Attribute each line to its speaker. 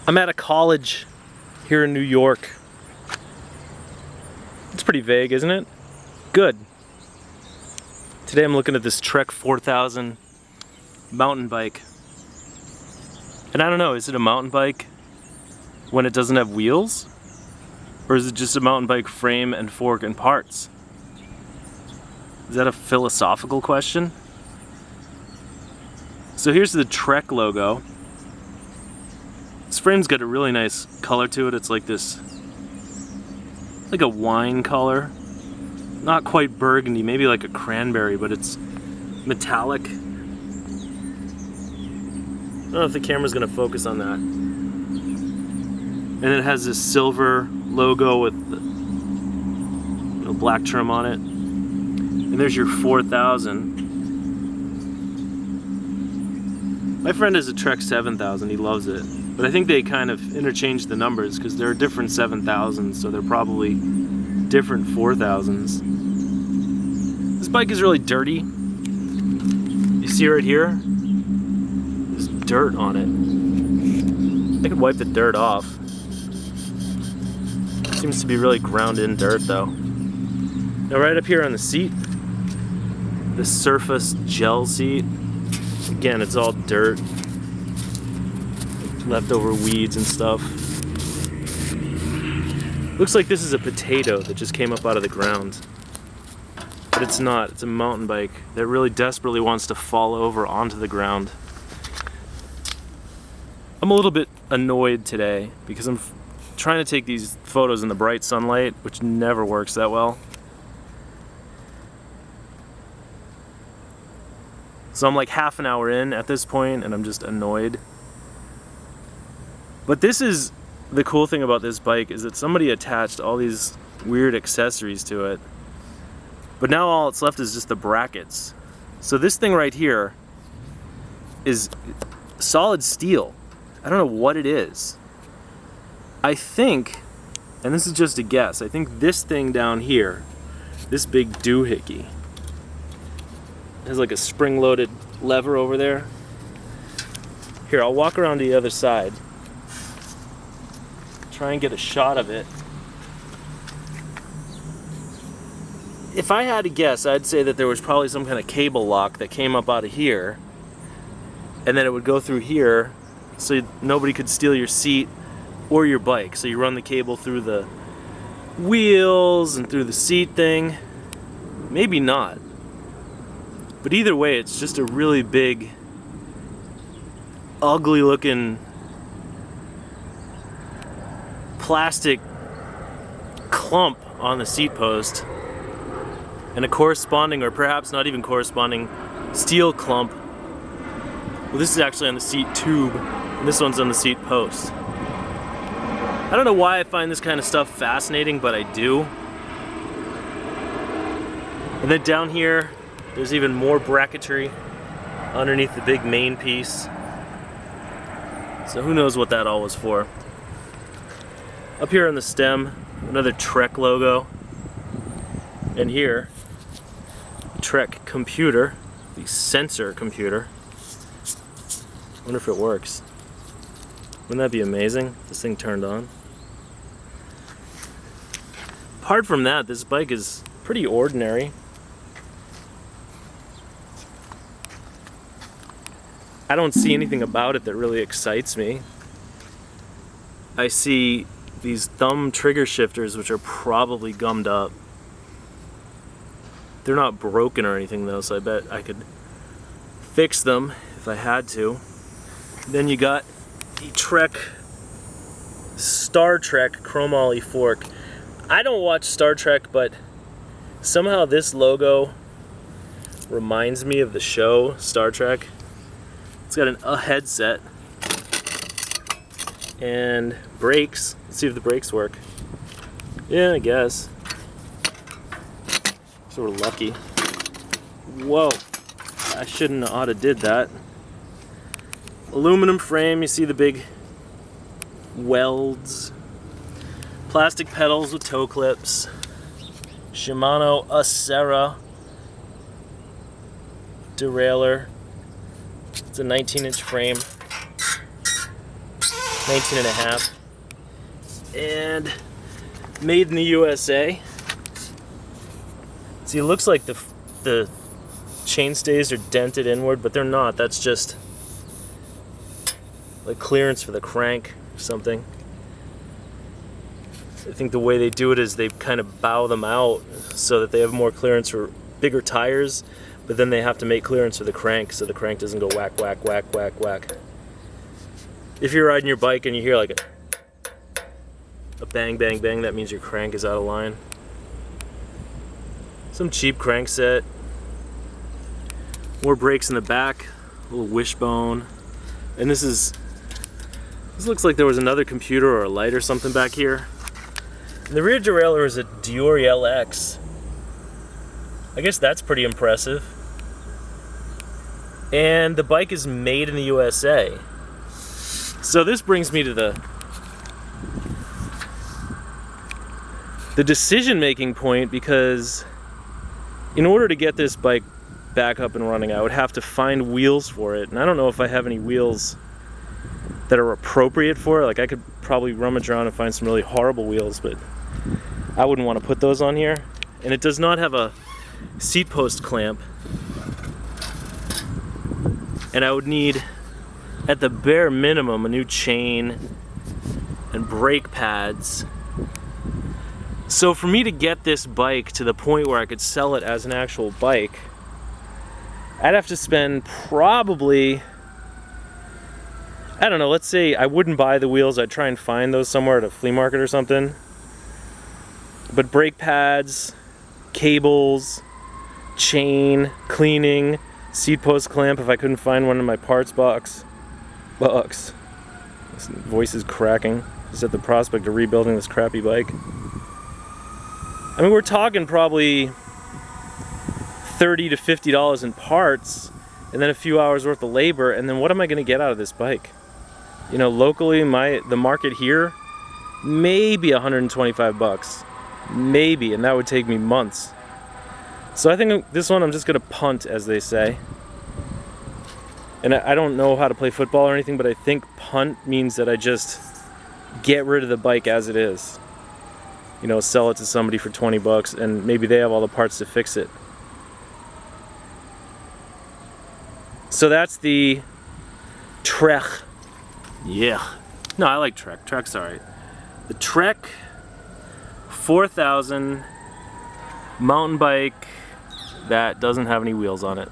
Speaker 1: I'm at a college here in New York. It's pretty vague, isn't it? Good. Today I'm looking at this Trek 4000 mountain bike. And I don't know, is it a mountain bike when it doesn't have wheels? Or is it just a mountain bike frame and fork and parts? Is that a philosophical question? So here's the Trek logo. This frame's got a really nice color to it. It's like this, like a wine color. Not quite burgundy, maybe like a cranberry, but it's metallic. I don't know if the camera's gonna focus on that. And it has this silver logo with black trim on it. And there's your 4000. My friend has a Trek 7000, he loves it. But I think they kind of interchanged the numbers because there are different 7000s, so they're probably different 4000s. This bike is really dirty. You see right here? There's dirt on it. I could wipe the dirt off. Seems to be really ground in dirt though. Now right up here on the seat, the Surface gel seat. Again, it's all dirt. Leftover weeds and stuff. Looks like this is a potato that just came up out of the ground. But it's not, it's a mountain bike that really desperately wants to fall over onto the ground. I'm a little bit annoyed today because I'm trying to take these photos in the bright sunlight, which never works that well. So I'm like half an hour in at this point and I'm just annoyed. But this is the cool thing about this bike, is that somebody attached all these weird accessories to it. But now all that's left is just the brackets. So this thing right here is solid steel. I don't know what it is. I think, and this is just a guess, I think this thing down here, this big doohickey, has like a spring-loaded lever over there. Here, I'll walk around to the other side. Try and get a shot of it. If I had to guess, I'd say that there was probably some kind of cable lock that came up out of here, and then it would go through here so nobody could steal your seat or your bike. So you run the cable through the wheels and through the seat thing. Maybe not. But either way, it's just a really big, ugly looking plastic clump on the seat post, and a corresponding, or perhaps not even corresponding, steel clump. Well, this is actually on the seat tube, and this one's on the seat post. I don't know why I find this kind of stuff fascinating, but I do. And then down here, there's even more bracketry underneath the big main piece. So who knows what that all was for. Up here on the stem, another Trek logo. And here, Trek computer, the sensor computer. I wonder if it works. Wouldn't that be amazing? This thing turned on. Apart from that, this bike is pretty ordinary. I don't see anything about it that really excites me. I see these thumb trigger shifters, which are probably gummed up. They're not broken or anything though, so I bet I could fix them if I had to. Then you got the Star Trek chromoly fork. I don't watch Star Trek, but somehow this logo reminds me of the show Star Trek. It's got a headset and brakes. Let's see if the brakes work. Yeah, I guess. So we're lucky. Whoa, I shouldn't have oughta did that. Aluminum frame, you see the big welds. Plastic pedals with toe clips. Shimano ACCESSORY derailleur. It's a 19-inch frame. 19 and a half. And made in the USA. See, it looks like the chainstays are dented inward, but they're not. That's just like clearance for the crank or something. I think the way they do it is they kind of bow them out so that they have more clearance for bigger tires, but then they have to make clearance for the crank so the crank doesn't go whack, whack, whack, whack, whack. If you're riding your bike and you hear like a bang, bang, bang, that means your crank is out of line. Some cheap crank set. More brakes in the back, a little wishbone. And this looks like there was another computer or a light or something back here. And the rear derailleur is a Dior LX. I guess that's pretty impressive. And the bike is made in the USA. So this brings me to the decision-making point, because in order to get this bike back up and running, I would have to find wheels for it. And I don't know if I have any wheels that are appropriate for it. Like, I could probably rummage around and find some really horrible wheels, but I wouldn't want to put those on here. And it does not have a seat post clamp. And I would need, at the bare minimum, a new chain and brake pads. So for me to get this bike to the point where I could sell it as an actual bike, I'd have to spend probably, I don't know, let's say I wouldn't buy the wheels. I'd try and find those somewhere at a flea market or something. But brake pads, cables, chain, cleaning, seat post clamp if I couldn't find one in my parts box. Bucks. This voice is cracking just at the prospect of rebuilding this crappy bike. I mean, we're talking probably $30 to $50 in parts, and then a few hours worth of labor, and then what am I going to get out of this bike? You know, locally, the market here, maybe 125 bucks. Maybe, and that would take me months. So I think this one I'm just going to punt, as they say. And I don't know how to play football or anything, but I think punt means that I just get rid of the bike as it is. You know, sell it to somebody for 20 bucks, and maybe they have all the parts to fix it. So that's the Trek. Yeah. No, I like Trek. Trek's alright. The Trek 4000 mountain bike that doesn't have any wheels on it.